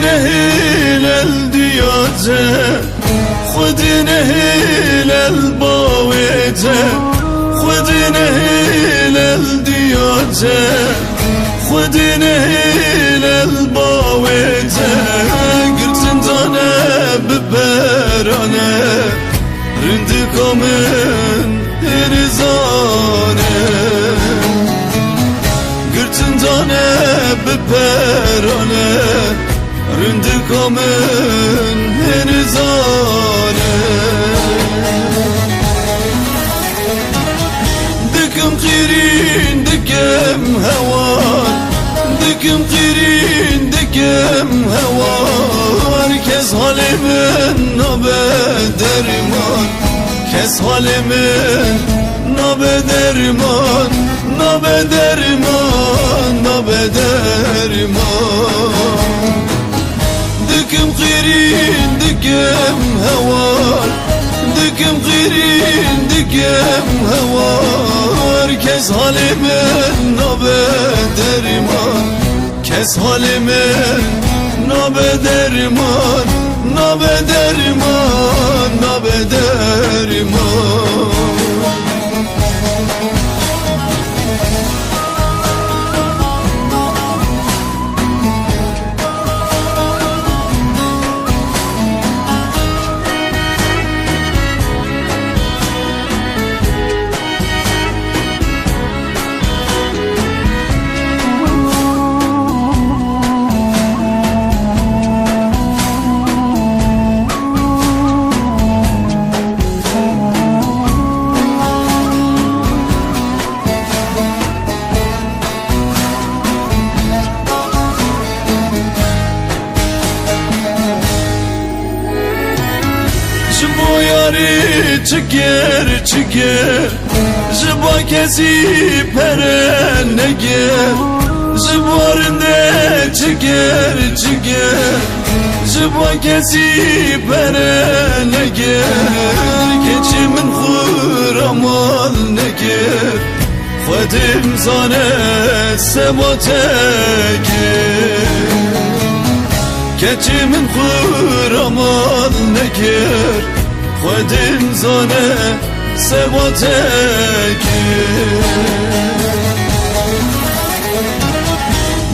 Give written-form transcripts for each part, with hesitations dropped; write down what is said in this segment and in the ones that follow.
نهيل الدياجة خذ نهيل الباويجة خذ نهيل الدياجة خذ نهيل الباويجة قرت انتانا ببرانا رندكم من هرزانه قرت انتانا ببرانا رندكم من هرزانه دكم قيرين دكم هوان دكم قيرين دكم هوان كس حالي من نابدرمان كس حالي من نابدرمان نابدرمان نابدرمان دكم قيرين دكم هوان دكم قيرين دكم هوان كس حالي من نابدرمان كس حالي من نابدرمان نابدرمان نابدرمان چگر چگر جبا کسی پره نگر جبارنده چگر چگر جبا کسی پره نگر کچی من خورمال نگر خودم زانه سباتگر کچی من خورمال نگر خودم زانه سباتك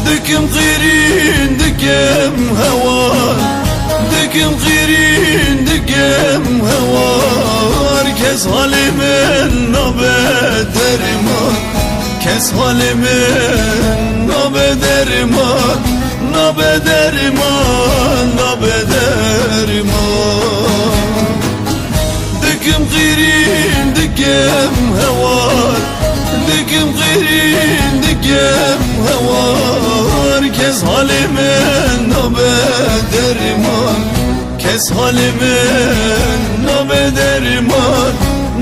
دكم غيرين دكم هوان دكم غيرين دكم هوان كس حالي من نابدرمان كس حالي من نابدرمان نابدرمان نابدرمان دكم غيرين دكم هوار دكم غيرين دكم هوار كس حالي من نابدرمان كس حالي من نابدرمان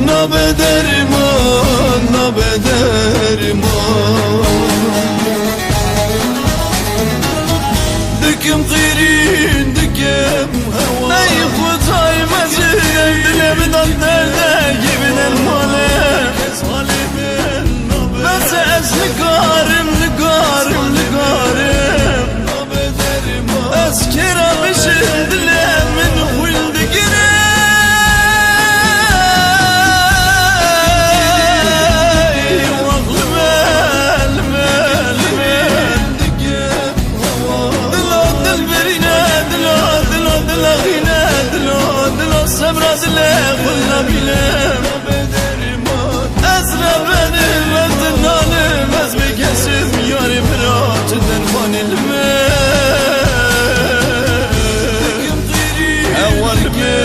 نابدرمان نابدرمان دكم غيرين دكم هوار اي خطاي مزيد دلم جيبن المولى بس نقارم نقارم نقارم أذكر بشد من ولد قراي واغلب المال دلو دل برينا دلو دلو دل غينا دلو دلو الصبر دلو قلنا بلام أزرى بني مدناني بس بكسر مياري برات الدنفاني الماء أول ماء